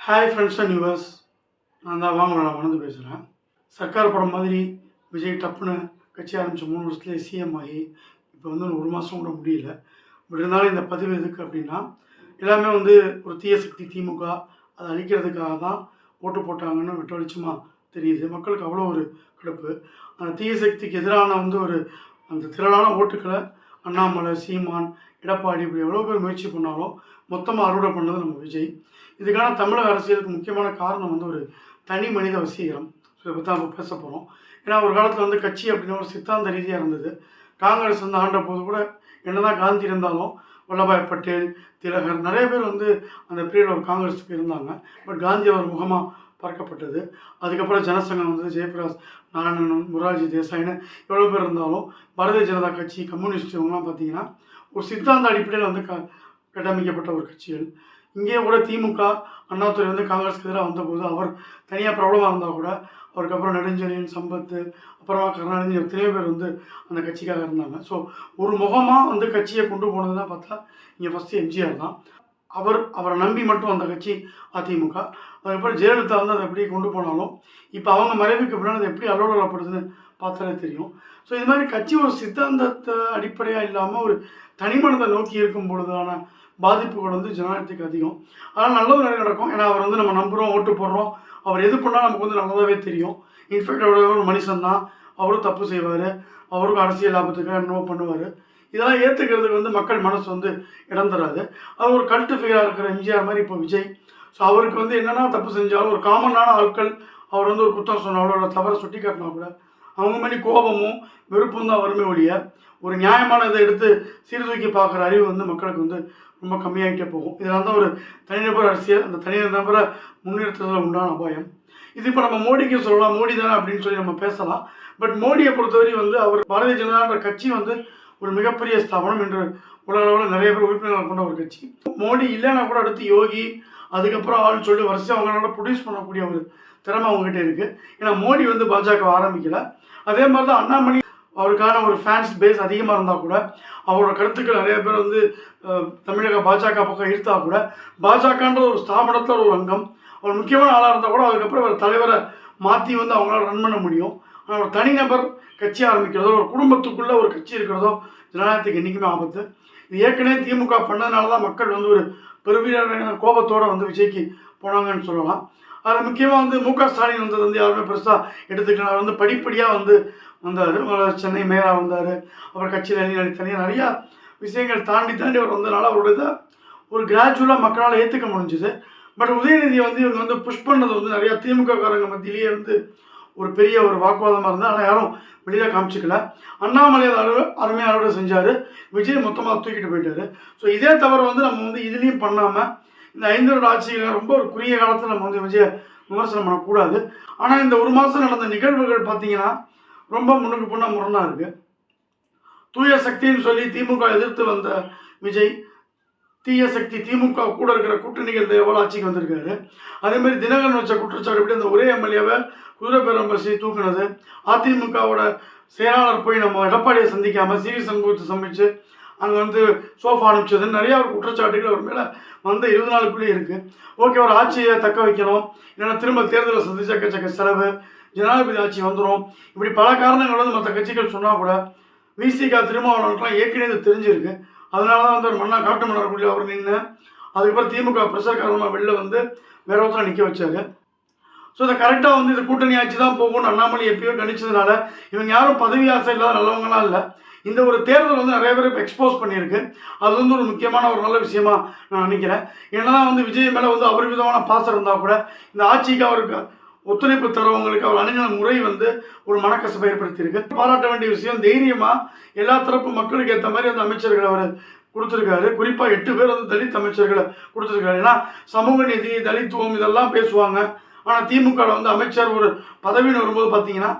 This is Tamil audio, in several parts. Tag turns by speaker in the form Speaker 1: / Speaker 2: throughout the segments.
Speaker 1: Hi friends and viewers. நான் தான் நான் வளர்ந்து பேசுகிறேன். சர்க்கார் படம் மாதிரி விஜய் டப்புன்னு கட்சி ஆரம்பித்த 3 வருஷத்துலேயே சிஎம் ஆகி இப்போ வந்து ஒரு மாதம் கூட முடியல. பட் இருந்தாலும் இந்த பதிவு எதுக்கு அப்படின்னா, எல்லாமே வந்து ஒரு தீய சக்தி திமுக அதை அழிக்கிறதுக்காக தான் ஓட்டு போட்டாங்கன்னு வெட்ட வெளிச்சமாக தெரியுது. மக்களுக்கு அவ்வளோ ஒரு கடுப்பு. அந்த தீய சக்திக்கு எதிரான வந்து ஒரு அந்த திரளான ஓட்டுக்களை அண்ணாமலை, சீமான், எடப்பாடி இப்படி எவ்வளோ பேர் முயற்சி பண்ணாலும் மொத்தமாக அறுவடை பண்ணது நம்ம விஜய். இதுக்கான தமிழக அரசியலுக்கு முக்கியமான காரணம் வந்து ஒரு தனி மனித வசீகரம். ஸோ இதை பற்றி நம்ம பேச போகிறோம். ஏன்னா ஒரு காலத்தில் வந்து கட்சி அப்படின்னு ஒரு சித்தாந்த ரீதியாக இருந்தது. காங்கிரஸ் வந்து ஆண்ட போது கூட என்னதான் காந்தி இருந்தாலும் வல்லபாய் பட்டேல், திலகர் நிறைய பேர் வந்து அந்த பீரியட் ஒரு காங்கிரஸுக்கு இருந்தாங்க. பட் காந்தி அவர் முகமாக பார்க்கப்பட்டது. அதுக்கப்புறம் ஜனசங்கம் வந்து ஜெயபிரகாஷ் நாராயணன், முரார்ஜி தேசாயின்னு எவ்வளோ பேர் இருந்தாலும் பாரதிய ஜனதா கட்சி, கம்யூனிஸ்ட் இவங்கலாம் பார்த்திங்கன்னா ஒரு சித்தாந்த அடிப்படையில் வந்து கட்டமைக்கப்பட்ட ஒரு கட்சிகள். இங்கே கூட திமுக அண்ணாதுரை வந்து காங்கிரஸ்க்கு எதிராக வந்தபோது அவர் தனியாக பிரபலமாக இருந்தால் கூட அவருக்கு அப்புறம் நெடுஞ்செழியன், சம்பத், அப்புறமா கருணாநிதி எத்தனையோ பேர் வந்து அந்த கட்சிக்காக இருந்தாங்க. ஸோ ஒரு முகமாக வந்து கட்சியை கொண்டு போனதுன்னா பார்த்தா இங்கே ஃபஸ்ட்டு எம்ஜிஆர் தான். அவரை நம்பி மட்டும் அந்த கட்சி அதிமுக. அதுக்கப்புறம் ஜெயலலிதா வந்து அதை எப்படி கொண்டு போனாலும் இப்போ அவங்க மறைவுக்கு பின்னாடி அது எப்படி அலுவலகப்படுதுன்னு பார்த்தாலே தெரியும். ஸோ இது மாதிரி கட்சி ஒரு சித்தாந்தத்தை அடிப்படையாக இல்லாமல் ஒரு தனிமனத்தை நோக்கி இருக்கும் பொழுதான பாதிப்புகள் வந்து ஜனநாயகத்துக்கு அதிகம். அதனால் நல்லது நிறைய நடக்கும். ஏன்னா அவர் வந்து நம்ம நம்புகிறோம், ஓட்டு போடுறோம். அவர் எது பண்ணால் நமக்கு வந்து நல்லதாகவே தெரியும். இன்ஃபேக்ட் அவர் ஒரு மனுஷன் தான், அவரும் தப்பு செய்வார், அவருக்கும் அரசியல் லாபத்துக்காக என்னவோ பண்ணுவார். இதெல்லாம் ஏற்றுக்கிறதுக்கு வந்து மக்கள் மனசு வந்து இடம் தராது. அவர் ஒரு கல்ட்டு ஃபிகராக இருக்கிற எம்ஜிஆர் மாதிரி இப்போ விஜய். ஸோ அவருக்கு வந்து என்னென்னா தப்பு செஞ்சாலும் ஒரு காமனான ஆட்கள் அவர் வந்து ஒரு குற்றம் சொன்னாலும் அவரோட தவறை சுட்டி காட்டினா கூட அவங்க மாதிரி கோபமும் வெறுப்பும் தான் வறுமை ஒழிய ஒரு நியாயமான இதை எடுத்து சீர்தூக்கி பார்க்குற அறிவு வந்து மக்களுக்கு வந்து ரொம்ப கம்மியாகிட்டே போகும். இதனால தான் ஒரு தனிநபர் அரசியல், அந்த தனிநபரை முன்னிறுத்துறதுல உண்டான அபாயம். இது இப்போ நம்ம மோடிக்கு சொல்லலாம், மோடி தானே அப்படின்னு சொல்லி நம்ம பேசலாம். பட் மோடியை பொறுத்தவரை வந்து அவர் பாரதிய ஜனதான்ற கட்சி வந்து ஒரு மிகப்பெரிய ஸ்தாபனம் என்று உலக அளவில் நிறைய பேர் உறுப்பினர்கள் கொண்ட ஒரு கட்சி. மோடி இல்லைன்னா கூட அடுத்து யோகி, அதுக்கப்புறம் ஆள்னு சொல்லி வரிசை அவங்களால ப்ரொடியூஸ் பண்ணக்கூடிய ஒரு திறமை அவங்ககிட்ட இருக்குது. ஏன்னா மோடி வந்து பாஜக ஆரம்பிக்கலை. அதே மாதிரி தான் அண்ணாமலை அவருக்கான ஒரு ஃபேன்ஸ் பேஸ் அதிகமாக இருந்தால் கூட அவரோட கருத்துக்கள் நிறைய பேர் வந்து தமிழக பாஜக பக்கம் ஈர்த்தா கூட பாஜகன்ற ஒரு ஸ்தாபனத்தில் ஒரு அங்கம், ஒரு முக்கியமான ஆளாக இருந்தால் கூட அதுக்கப்புறம் ஒரு தலைவரை மாற்றி வந்து அவங்களால ரன் பண்ண முடியும். ஆனால் ஒரு தனிநபர் கட்சி ஆரம்பிக்கிறதோ, ஒரு குடும்பத்துக்குள்ளே ஒரு கட்சி இருக்கிறதோ ஜனநாயகத்துக்கு என்றைக்குமே ஆபத்து. இது ஏற்கனவே திமுக பண்ணதுனால தான் மக்கள் வந்து ஒரு பெருவியான கோபத்தோடு வந்து விஜய்க்கு போனாங்கன்னு சொல்லலாம். அதில் முக்கியமாக வந்து மு.க. ஸ்டாலின் வந்தது வந்து யாருமே பெருசாக எடுத்துக்கலாம். அவர் வந்து படிப்படியாக வந்து வந்தார். சென்னை மேயராக வந்தார். அப்புறம் கட்சியில் தனியாக நிறையா விஷயங்கள் தாண்டி அவர் வந்ததுனால அவரோட ஒரு கிராஜுவலாக மக்களால் ஏற்றுக்க முடிஞ்சுது. பட் உதயநிதியை வந்து இவங்க வந்து புஷ் பண்ணது வந்து நிறையா திமுக காரங்க மத்தியிலேயே வந்து ஒரு பெரிய ஒரு வாக்குவாதமாக இருந்தால் ஆனால் யாரும் வெளியில் காமிச்சிக்கல. அண்ணாமலை அருமையாக அறுவடை செஞ்சார். விஜய் மொத்தமாக தூக்கிட்டு போயிட்டார். ஸோ இதே தவிர வந்து நம்ம வந்து இதுலேயும் பண்ணாமல் இந்த 5 வருட ஆட்சியில் ரொம்ப ஒரு குறுகிய காலத்தில் நம்ம வந்து விஜயை விமர்சனம் பண்ணக்கூடாது. ஆனால் இந்த ஒரு மாதம் நடந்த நிகழ்வுகள் பார்த்திங்கன்னா ரொம்ப முன்னுக்கு பின்னா முரணாக இருக்குது. தூய சக்தின்னு சொல்லி திமுக எதிர்த்து வந்த விஜய் தீய சக்தி திமுக கூட இருக்கிற கூட்டணிகள் எவ்வளோ ஆட்சிக்கு வந்திருக்காரு. அதேமாதிரி தினகரன் வச்ச குற்றச்சாட்டு எப்படி அந்த ஒரே எம்எல்ஏவை குதிரை பேரம் பசி தூக்குனது, அதிமுகவோட செயலாளர் போய் நம்ம எடப்பாடியை சந்திக்காமல் சிவி சண்முகத்தை சந்திச்சு அங்கே வந்து சோஃபா அனுப்பிச்சதுன்னு நிறையா ஒரு குற்றச்சாட்டுகள் அவர் மேலே வந்த 20 நாளுக்குள்ளேயே இருக்குது. ஓகே, ஒரு ஆட்சியை தக்க வைக்கணும், இல்லைன்னா திரும்ப தேர்தலை சந்திச்சக்க செலவு, ஜனாதிபதி ஆட்சி வந்துடும், இப்படி பல காரணங்கள் வந்து மற்ற கட்சிகள் சொன்னால் கூட விசிகா திருமாவளவனுக்குலாம் ஏற்கனவே தெரிஞ்சிருக்கு. அதனால தான் வந்து ஒரு காட்டு மன்னர்குள்ளே அவர் நின்று அதுக்கப்புறம் திமுக ப்ரெஷர் காரணமாக வெளில வந்து வேற ஒருத்தரை நிற்க வச்சாரு. ஸோ இதை கரெக்டாக வந்து இந்த கூட்டணி ஆட்சி தான் போகும்னு அண்ணாமலை எப்பயோ கணிச்சதுனால இவங்க யாரும் பதவி ஆசை இல்லாத நல்லவங்களாம் இல்லை. இந்த ஒரு தேர்தல் வந்து நிறைய பேர் இப்போ எக்ஸ்போஸ் பண்ணியிருக்கு. அது வந்து ஒரு முக்கியமான ஒரு நல்ல விஷயமா நான் நினைக்கிறேன். என்னதான் வந்து விஜய் மேலே வந்து அபரிமிதமான பாசம் இருந்தால் கூட இந்த ஆட்சிக்கு அவருக்கு ஒத்துழைப்பு தரவங்களுக்கு அவர் அணுகின முறை வந்து ஒரு மனக்கசப்பை ஏற்படுத்தியிருக்கு. பாராட்ட வேண்டிய விஷயம், தைரியமாக எல்லா தரப்பு மக்களுக்கு ஏற்ற மாதிரி அந்த அமைச்சர்களை அவர் கொடுத்துருக்காரு. குறிப்பாக 8 பேர் வந்து தலித் அமைச்சர்களை கொடுத்துருக்காரு. ஏன்னா சமூக நீதி, தலித்துவம் இதெல்லாம் பேசுவாங்க. ஆனால் திமுகவில் வந்து அமைச்சர் ஒரு பதவின்னு வரும்போது பார்த்தீங்கன்னா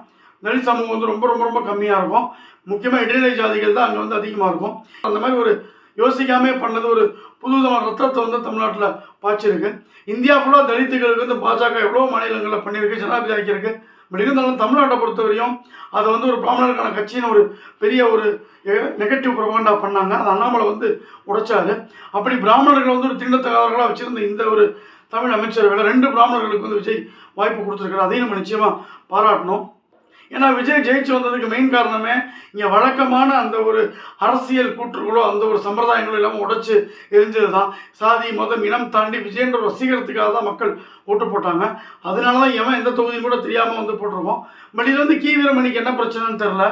Speaker 1: தலித் சமூகம் வந்து ரொம்ப ரொம்ப ரொம்ப கம்மியாக இருக்கும். முக்கியமாக இடைநிலை ஜாதிகள் தான் அங்கே வந்து அதிகமாக இருக்கும். அந்த மாதிரி ஒரு யோசிக்காமே பண்ணது ஒரு புதுவிதமான ரத்தத்தை வந்து தமிழ்நாட்டில் பாய்ச்சிருக்கு. இந்தியா ஃபுல்லாக தலித்துகளுக்கு வந்து பாஜக எவ்வளோ மாநிலங்களில் பண்ணியிருக்கு, ஜனாதிபதி ஆக்கியிருக்கு, பட் இருந்தாலும் தமிழ்நாட்டை பொறுத்தவரையும் அதை வந்து ஒரு பிராமணருக்கான கட்சின்னு ஒரு பெரிய ஒரு நெகட்டிவ் ப்ரொபகண்டா பண்ணாங்க. அது அண்ணாமலை வந்து உடைச்சாரு. அப்படி பிராமணர்களை வந்து ஒரு தீண்டத்தகாதவர்களாக வச்சுருந்த இந்த ஒரு தமிழ் அமைச்சர் வேலை 2 பிராமணர்களுக்கு வந்து விஜய் வாய்ப்பு கொடுத்துருக்காரு. அதையும் நம்ம நிச்சயமாக பாராட்டணும். ஏன்னா விஜய் ஜெயிச்சு வந்ததுக்கு மெயின் காரணமே இங்கே வழக்கமான அந்த ஒரு அரசியல் கூற்றுகளோ அந்த ஒரு சம்பிரதாயங்களோ இல்லாமல் உடைச்சு எரிஞ்சது தான். சாதி மதம் இனம் தாண்டி விஜயன்ற வசீகரத்துக்காக தான் மக்கள் ஓட்டு போட்டாங்க. அதனால தான் எவன் எந்த தொகுதியும் கூட தெரியாமல் வந்து போட்டிருக்கோம். பட் இது வந்து கி வீரமணிக்கு என்ன பிரச்சனைன்னு தெரில.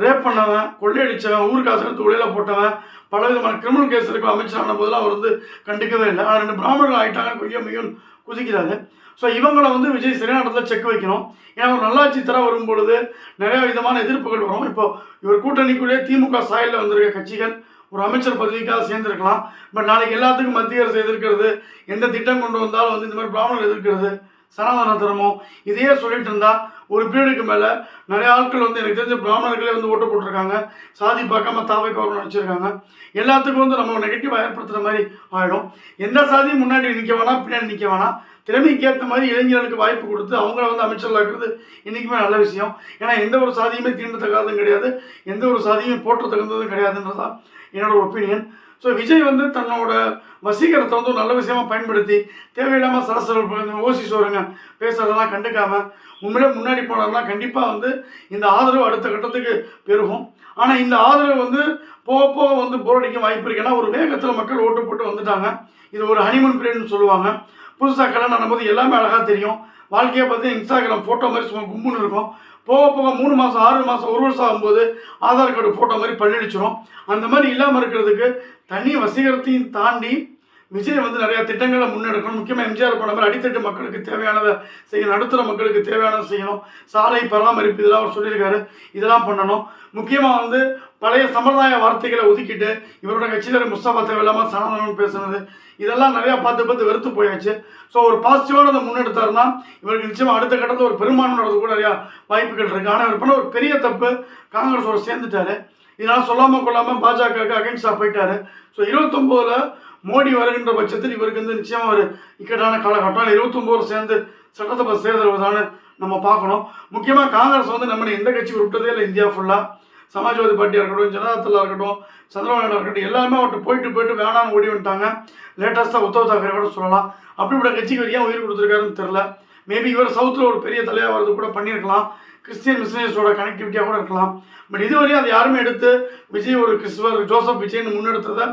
Speaker 1: ரேப் பண்ணவன், கொள்ளையடிச்சவன், ஊர் காசு எடுத்து உடையில போட்டவன், பல விதமான கிரிமினல் கேஸ் இருக்க அமைச்சரான போதெல்லாம் அவர் வந்து கண்டுக்கவே இல்லை. ஆனால் 2 பிராமணர்கள் ஆகிட்டாங்க கொஞ்சம் மிகவும் குதிக்கிறாரு. ஸோ இவங்களை வந்து விஜய் சரியான இடத்துல செக் வைக்கணும். ஏன்னா ஒரு நல்லாட்சி தர வரும்பொழுது நிறைய விதமான எதிர்ப்புகள் வரும். இப்போ இவர் கூட்டணிக்குள்ளேயே திமுக சாயலில் வந்திருக்க கட்சிகள் ஒரு அமைச்சர் பதவிக்காக சேர்ந்துருக்கலாம். பட் நாளைக்கு எல்லாத்துக்கும் மத்திய அரசு எதிர்க்கிறது, எந்த திட்டம் கொண்டு வந்தாலும் வந்து இந்த மாதிரி பிராமணர்கள் எதிர்க்கிறது, சனாதன தர்மம், இதையே சொல்லிட்டு இருந்தால் ஒரு பீரியடுக்கு மேலே நிறைய ஆட்கள் வந்து எனக்கு தெரிஞ்ச பிராமணர்களே வந்து ஓட்டு போட்டிருக்காங்க. சாதி பார்க்காம தாவைக்கு வரணும்னு நினச்சிருக்காங்க. எல்லாத்துக்கும் வந்து நம்ம நெகட்டிவாக ஏற்படுத்துகிற மாதிரி ஆகிடும். எந்த சாதியும் முன்னாடி நிற்க வேணாம், பின்னாடி நிற்க வேணாம். திறமைக்கு ஏற்ற மாதிரி இளைஞர்களுக்கு வாய்ப்பு கொடுத்து அவங்கள வந்து அமைச்சர்களாக்குறது இன்றைக்குமே நல்ல விஷயம். ஏன்னா எந்த ஒரு சாதியுமே தீண்டத்தகாததும் கிடையாது, எந்த ஒரு சாதியும் போற்ற தகுந்ததும் கிடையாதுன்றதான் என்னோட ஒப்பீனியன். ஸோ விஜய் வந்து தன்னோட வசீகரத்தை வந்து ஒரு நல்ல விஷயமாக பயன்படுத்தி தேவையில்லாமல் சலசலப்பு ஓசி சோறுங்க பேசுகிறதெல்லாம் கண்டுக்காமல் உண்மையிலே முன்னாடி போனார்னா கண்டிப்பாக வந்து இந்த ஆதரவு அடுத்த கட்டத்துக்கு பெருகும். ஆனால் இந்த ஆதரவு வந்து போக போக வந்து போரடிக்க வாய்ப்பு இருக்கு. ஏன்னா ஒரு வேகத்தில் மக்கள் ஓட்டு போட்டு வந்துட்டாங்க. இது ஒரு ஹனிமூன் பீரியட்னு சொல்லுவாங்க. புதுசாக கல்யாணம் ஆகும்போது எல்லாமே அழகாக தெரியும். வாழ்க்கையை பார்த்து இன்ஸ்டாகிராம் ஃபோட்டோ மாதிரி சும்மா கும்புன்னு இருக்கும். போக போக 3 மாதம் 6 மாதம் 1 வருஷம் ஆகும்போது ஆதார் கார்டு ஃபோட்டோ மாதிரி பள்ளிடிச்சிடும். அந்த மாதிரி இல்லாமல் இருக்கிறதுக்கு தனி வசீகரத்தையும் தாண்டி விஜய் வந்து நிறையா திட்டங்களை முன்னெடுக்கணும். முக்கியமாக எம்ஜிஆர் பண்ண மாதிரி அடித்தட்டு மக்களுக்கு தேவையானதை செய்யணும், நடுத்தர மக்களுக்கு தேவையானதை செய்யணும். சாலை பராமரிப்பு இதெல்லாம் அவர் சொல்லியிருக்காரு, இதெல்லாம் பண்ணணும். முக்கியமாக வந்து பழைய சம்பிரதாய வார்த்தைகளை ஒதுக்கிட்டு இவரோட கட்சியில் முஸ்தபா தேவையில்லாமல் சனாதனம் பேசுனது இதெல்லாம் நிறையா பார்த்து வெறுத்து போயாச்சு. ஸோ ஒரு பாசிட்டிவானதை முன்னெடுத்தாருன்னா இவருக்கு நிச்சயமாக அடுத்த கட்டத்தில் ஒரு பெரும்பான்மை நடந்து கூட நிறையா வாய்ப்புகள் இருக்குது. ஆனால் இவர் பண்ண ஒரு பெரிய தப்பு, காங்கிரஸோட சேர்ந்துட்டாரு. இதனால் சொல்லாமல் கொள்ளாமல் பாஜகவுக்கு அகைன்ஸ்டாக போயிட்டாரு. ஸோ 29 மோடி வருகின்ற பட்சத்தில் இவருக்கு வந்து நிச்சயமாக ஒரு இக்கட்டான காலகட்டம். 29 சேர்ந்து சட்டசபை தேர்தல் வருதான்னு நம்ம பார்க்கணும். முக்கியமாக காங்கிரஸ் வந்து நம்ம எந்த கட்சி விட்டதே இல்லை இந்தியா ஃபுல்லாக. சமாஜ்வாதி பார்ட்டியாக இருக்கட்டும், ஜனதாதளாக இருக்கட்டும், சந்திரபாபு நாயுடு இருக்கட்டும், எல்லாருமே அவர்கிட்ட போயிட்டு வேணான்னு ஓடி வந்துட்டாங்க. லேட்டஸ்ட்டாக உத்தவ் தாக்கரே கூட சொல்லலாம். அப்படிப்பட்ட கட்சிக்கு ஏன் உயிர் கொடுத்துருக்காருன்னு தெரில. மேபி இவர் சவுத்தில் ஒரு பெரிய தலையாக வரது கூட பண்ணியிருக்கலாம். கிறிஸ்டியன் மிஷனரிஸோட கனெக்டிவிட்டியாக கூட இருக்கலாம். பட் இதுவரையும் அதை யாருமே எடுத்து விஜய் ஒரு கிறிஸ்துவர் ஜோசப் விஜய்னு முன்னெடுத்ததை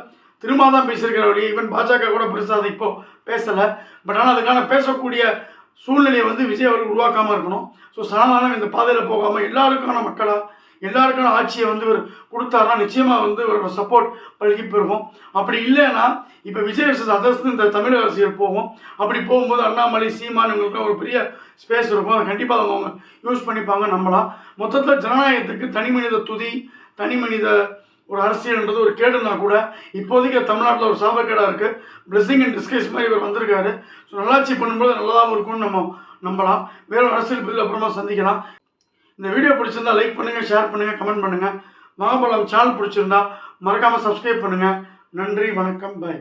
Speaker 1: திரும்ப தான் பேசியிருக்கிற வழி. ஈவன் பாஜக கூட பெருசாக அதை இப்போ பேசலை. பட் ஆனால் அதுக்கான பேசக்கூடிய சூழ்நிலையை வந்து விஜய் அவர்கள் உருவாக்காமல் இருக்கணும். ஸோ சனாதனம் இந்த பாதையில் போகாமல் எல்லாருக்கான மக்களாக எல்லாருக்கான ஆட்சியை வந்து இவர் கொடுத்தாருன்னா நிச்சயமாக வந்து இவரோட சப்போர்ட் பழகி பெறுவோம். அப்படி இல்லைன்னா இப்போ விஜய் வர்சஸ் அதர்ஸ் இந்த தமிழக அரசியல் போகும். அப்படி போகும்போது அண்ணாமலை, சீமான் இவங்களுக்குலாம் ஒரு பெரிய ஸ்பேஸ் இருக்கும். அதை கண்டிப்பாக அவங்க யூஸ் பண்ணிப்பாங்க நம்பலாம். மொத்தத்தில் ஜனநாயகத்துக்கு தனி மனித துதி, தனி மனித ஒரு அரசியல்ன்றது ஒரு கேடுனா கூட இப்போதைக்கு தமிழ்நாட்டில் ஒரு சாபக்கேடாக இருக்குது. பிளெஸிங் அண்ட் டிஸ்கைஸ் மாதிரி இவர் வந்திருக்காரு. ஸோ நல்லாட்சி பண்ணும்போது நல்லதாகவும் இருக்கும்னு நம்ம நம்பலாம். வேறு ஒரு அரசியல் பதில் அப்புறமா சந்திக்கலாம். இந்த வீடியோ பிடிச்சிருந்தா லைக் பண்ணுங்கள், ஷேர் பண்ணுங்கள், கமெண்ட் பண்ணுங்கள். மகாபலம் சேனல் பிடிச்சிருந்தா மறக்காமல் சப்ஸ்கிரைப் பண்ணுங்கள். நன்றி, வணக்கம், பாய்.